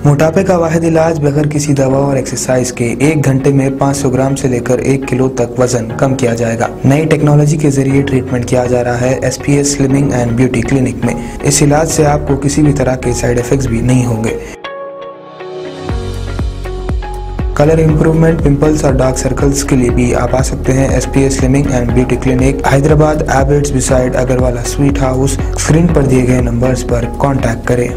मोटापे का वाहिद इलाज बगैर किसी दवा और एक्सरसाइज के 1 घंटे में 500 ग्राम से लेकर 1 किलो तक वजन कम किया जाएगा। नई टेक्नोलॉजी के जरिए ट्रीटमेंट किया जा रहा है SPS slimming and beauty clinic में। इस इलाज से आपको किसी भी तरह के साइड इफेक्ट्स भी नहीं होंगे। कलर इंप्रूवमेंट, पिंपल्स और डार्क सर्कल्स के लिए भी आप आ सकते हैं SPS slimming and beauty clinic, Hyderabad, एबर्ट्स beside Agarwala sweet house. Screen पर दिए गए नंबर्स पर कॉन्टैक्ट करें।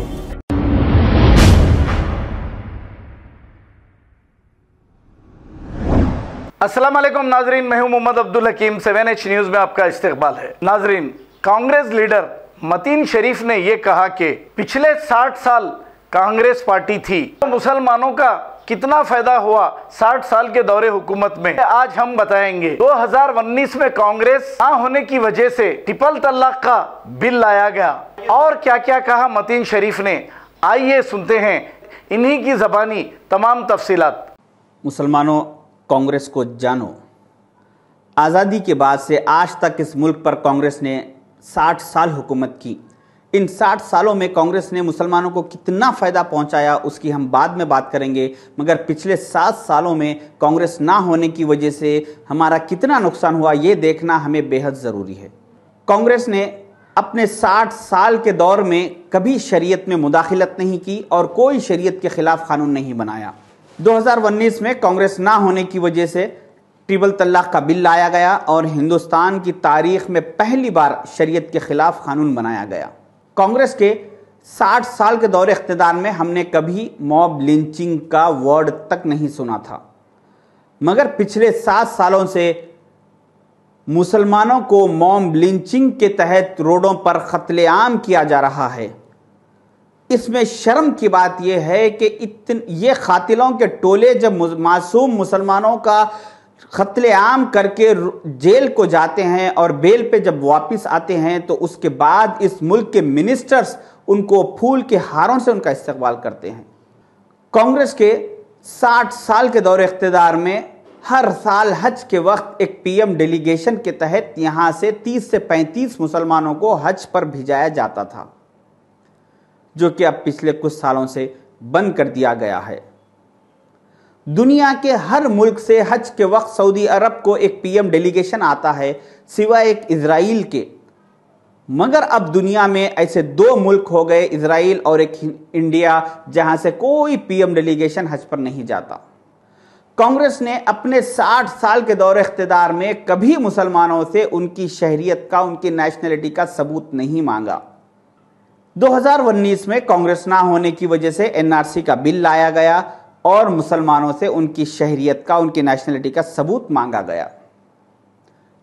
अस्सलाम वालेकुम नाजरीन, मैं हूं मोहम्मद अब्दुल हकीम। 7H न्यूज़ में आपका इस्तकबाल है। नाजरीन, कांग्रेस लीडर मतीन शरीफ ने यह कहा कि पिछले 60 साल कांग्रेस पार्टी थी, मुसलमानों का कितना फायदा हुआ 60 साल के दौरे हुकूमत में, आज हम बताएंगे। 2019 में कांग्रेस ना होने की वजह से ट्रिपल तलाक का बिल लाया गया और क्या क्या कहा मतीन शरीफ ने, आइए सुनते हैं इन्हीं की ज़बानी तमाम तफसीलात। मुसलमानों, कांग्रेस को जानो। आज़ादी के बाद से आज तक इस मुल्क पर कांग्रेस ने 60 साल हुकूमत की। इन 60 सालों में कांग्रेस ने मुसलमानों को कितना फ़ायदा पहुंचाया उसकी हम बाद में बात करेंगे, मगर पिछले 7 सालों में कांग्रेस ना होने की वजह से हमारा कितना नुकसान हुआ ये देखना हमें बेहद ज़रूरी है। कांग्रेस ने अपने 60 साल के दौर में कभी शरीयत में मुदाखलत नहीं की और कोई शरीयत के ख़िलाफ़ कानून नहीं बनाया। 2019 में कांग्रेस ना होने की वजह से ट्रिपल तलाक का बिल लाया गया और हिंदुस्तान की तारीख में पहली बार शरीयत के खिलाफ कानून बनाया गया। कांग्रेस के 60 साल के दौरे इख्तिदार में हमने कभी मॉब लिंचिंग का वर्ड तक नहीं सुना था, मगर पिछले 7 सालों से मुसलमानों को मॉब लिंचिंग के तहत रोडों पर कत्लेआम किया जा रहा है। इसमें शर्म की बात यह है कि ये कातिलों के टोले जब मासूम मुसलमानों का कत्लेआम करके जेल को जाते हैं और बेल पे जब वापस आते हैं तो उसके बाद इस मुल्क के मिनिस्टर्स उनको फूल के हारों से उनका इस्तकबाल करते हैं। कांग्रेस के 60 साल के दौरे इख्तिदार में हर साल हज के वक्त एक PM डेलीगेशन के तहत यहाँ से 30 से 35 मुसलमानों को हज पर भिजाया जाता था, जो कि अब पिछले कुछ सालों से बंद कर दिया गया है। दुनिया के हर मुल्क से हज के वक्त सऊदी अरब को एक PM डेलीगेशन आता है, सिवाय एक इजराइल के। मगर अब दुनिया में ऐसे 2 मुल्क हो गए, इजराइल और एक इंडिया, जहां से कोई PM डेलीगेशन हज पर नहीं जाता। कांग्रेस ने अपने 60 साल के दौरे इख्तिदार में कभी मुसलमानों से उनकी शहरियत का, उनकी नेशनलिटी का सबूत नहीं मांगा। 2019 में कांग्रेस ना होने की वजह से NRC का बिल लाया गया और मुसलमानों से उनकी शहरियत का, उनकी नेशनलिटी का सबूत मांगा गया।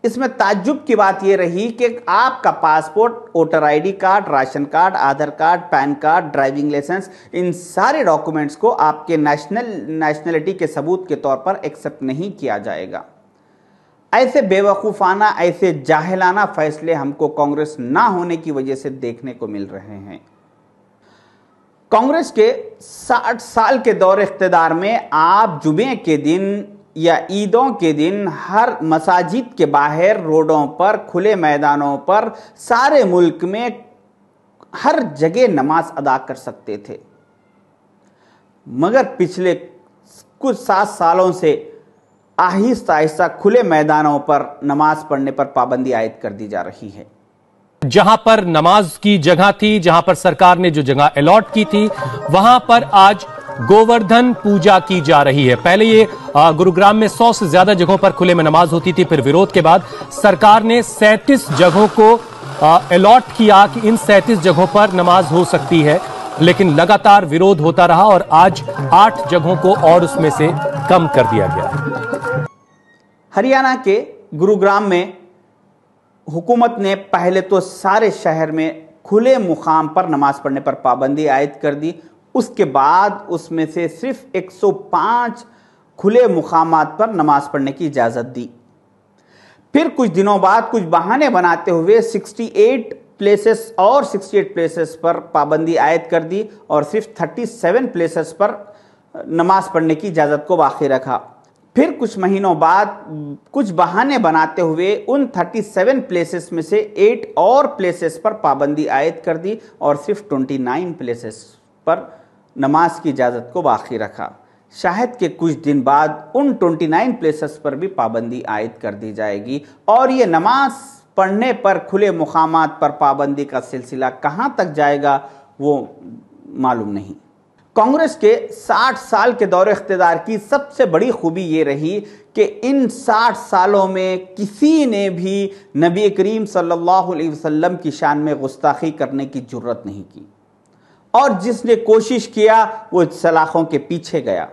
इसमें ताज्जुब की बात यह रही कि आपका passport, voter ID card, ration card, Aadhaar card, PAN card, driving licence, इन सारे डॉक्यूमेंट्स को आपके नेशनलिटी के सबूत के तौर पर एक्सेप्ट नहीं किया जाएगा। ऐसे बेवकूफ़ाना, ऐसे जाहिलाना फैसले हमको कांग्रेस ना होने की वजह से देखने को मिल रहे हैं। कांग्रेस के 60 साल के दौरे इख्तिदार में आप जुमे के दिन या ईदों के दिन हर मसाजिद के बाहर, रोडों पर, खुले मैदानों पर, सारे मुल्क में हर जगह नमाज अदा कर सकते थे। मगर पिछले कुछ 7 सालों से आहिस्ता आहिस्ता खुले मैदानों पर नमाज पढ़ने पर पाबंदी आयद कर दी जा रही है। जहां पर नमाज की जगह थी, जहां पर सरकार ने जो जगह अलॉट की थी, वहां पर आज गोवर्धन पूजा की जा रही है। पहले ये गुरुग्राम में 100 से ज्यादा जगहों पर खुले में नमाज होती थी, फिर विरोध के बाद सरकार ने 37 जगहों को अलॉट किया कि इन 37 जगहों पर नमाज हो सकती है, लेकिन लगातार विरोध होता रहा और आज 8 जगहों को और उसमें से कम कर दिया गया। हरियाणा के गुरुग्राम में हुकूमत ने पहले तो सारे शहर में खुले मुकाम पर नमाज पढ़ने पर पाबंदी आयद कर दी। उसके बाद उसमें से सिर्फ 105 खुले मुकामात पर नमाज पढ़ने की इजाज़त दी। फिर कुछ दिनों बाद कुछ बहाने बनाते हुए 68 प्लेसेस पर पाबंदी आयद कर दी और सिर्फ 37 प्लेसेस पर नमाज पढ़ने की इजाज़त को बाकी रखा। फिर कुछ महीनों बाद कुछ बहाने बनाते हुए उन 37 प्लेसेस में से 8 और प्लेसेस पर पाबंदी आयद कर दी और सिर्फ 29 प्लेसेस पर نماز کی اجازت کو باقی رکھا۔ شاید کہ کچھ دن بعد ان 29 پلیسز پر بھی پابندی عائد کر دی جائے گی، اور یہ نماز پڑھنے پر کھلے مقامات پر پابندی کا سلسلہ کہاں تک جائے گا وہ معلوم نہیں۔ کانگریس کے 60 سال کے دور اقتدار کی سب سے بڑی خوبی یہ رہی کہ ان 60 سالوں میں کسی نے بھی نبی کریم صلی اللہ علیہ وسلم کی شان میں گستاخی کرنے کی جرت نہیں کی، اور جس نے کوشش کیا وہ سلاخوں کے پیچھے گیا۔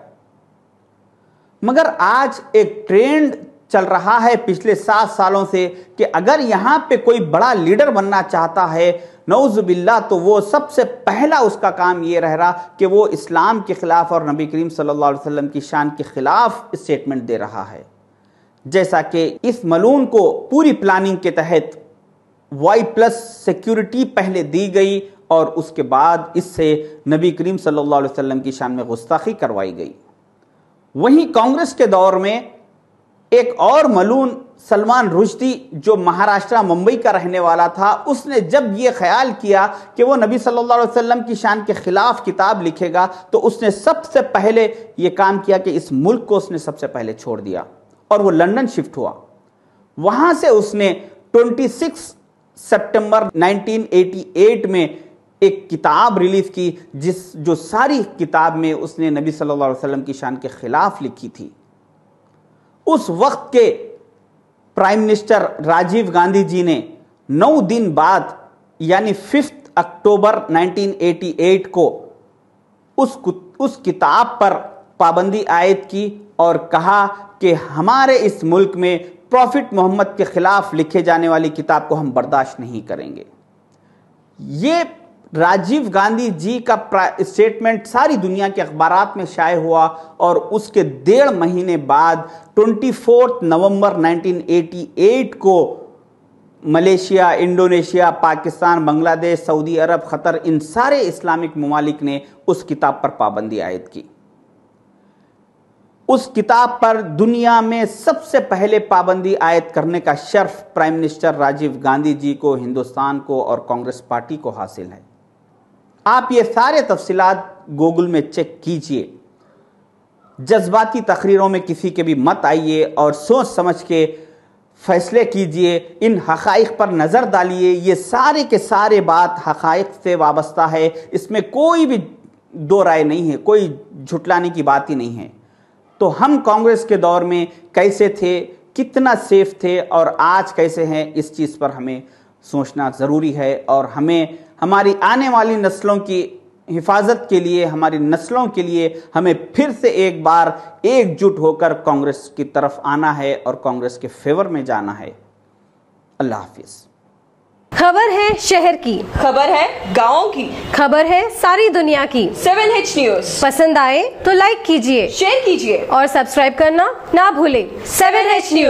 مگر آج ایک ٹرینڈ چل رہا ہے پچھلے 7 سالوں سے کہ اگر یہاں پہ کوئی بڑا لیڈر بننا چاہتا ہے نعوذ باللہ، تو وہ سب سے پہلا اس کا کام یہ رہ رہا کہ وہ اسلام کے خلاف اور نبی کریم صلی اللہ علیہ وسلم کی شان کے خلاف اسٹیٹمنٹ دے رہا ہے۔ جیسا کہ اس ملعون کو پوری پلاننگ کے تحت Y+ سیکیورٹی پہلے دی گئی، اور اس کے بعد اس سے نبی کریم صلی اللہ علیہ وسلم کی شان میں گستاخی کروائی گئی۔ وہیں کانگریس کے دور میں ایک اور ملعون سلمان رشدی، جو مہاراشٹرا ممبئی کا رہنے والا تھا، اس نے جب یہ خیال کیا کہ وہ نبی صلی اللہ علیہ وسلم کی شان کے خلاف کتاب لکھے گا، تو اس نے سب سے پہلے یہ کام کیا کہ اس ملک کو اس نے سب سے پہلے چھوڑ دیا، اور وہ لندن شفٹ ہوا۔ وہاں سے اس نے 26 سپٹمبر 1988 میں ایک کتاب ریلیز کی، جو ساری کتاب میں اس نے نبی صلی اللہ علیہ وسلم کی شان کے خلاف لکھی تھی۔ اس وقت کے پرائم منسٹر راجیو گاندھی جی نے 9 دن بعد یعنی 5 اکتوبر 1988 کو اس کتاب پر پابندی عائد کی، اور کہا کہ ہمارے اس ملک میں پروفٹ محمد کے خلاف لکھے جانے والی کتاب کو ہم برداشت نہیں کریں گے۔ یہ راجیو گاندھی جی کا اسٹیٹمنٹ ساری دنیا کے اخبارات میں شائع ہوا، اور اس کے 1.5 مہینے بعد 24 نومبر 1988 کو ملیشیا، انڈونیشیا، پاکستان، بنگلہ دیش، سعودی عرب، قطر، ان سارے اسلامک ممالک نے اس کتاب پر پابندی عائد کی۔ اس کتاب پر دنیا میں سب سے پہلے پابندی عائد کرنے کا شرف پرائم منسٹر راجیو گاندھی جی کو، ہندوستان کو اور کانگریس پارٹی کو حاصل ہے۔ آپ یہ سارے تفصیلات گوگل میں چیک کیجئے، جذباتی تقریروں میں کسی کے بھی مت آئیے، اور سوچ سمجھ کے فیصلے کیجئے، ان حقائق پر نظر ڈالیے۔ یہ سارے کے سارے بات حقائق سے وابستہ ہے، اس میں کوئی بھی دو رائے نہیں ہے، کوئی جھٹلانے کی بات ہی نہیں ہے۔ تو ہم کانگریس کے دور میں کیسے تھے، کتنا سیف تھے، اور آج کیسے ہیں، اس چیز پر ہمیں سوچنا ضروری ہے، اور ہمیں ہماری آنے والی نسلوں کی حفاظت کے لیے، ہماری نسلوں کے لیے ہمیں پھر سے ایک بار ایک جٹ ہو کر کانگریس کی طرف آنا ہے اور کانگریس کے فیور میں جانا ہے۔ اللہ حافظ۔ خبر ہے شہر کی، خبر ہے گاؤں کی، خبر ہے ساری دنیا کی۔ 7H نیوز پسند آئے تو لائک کیجئے، شیئر کیجئے اور سبسکرائب کرنا نہ بھولیں۔ 7H news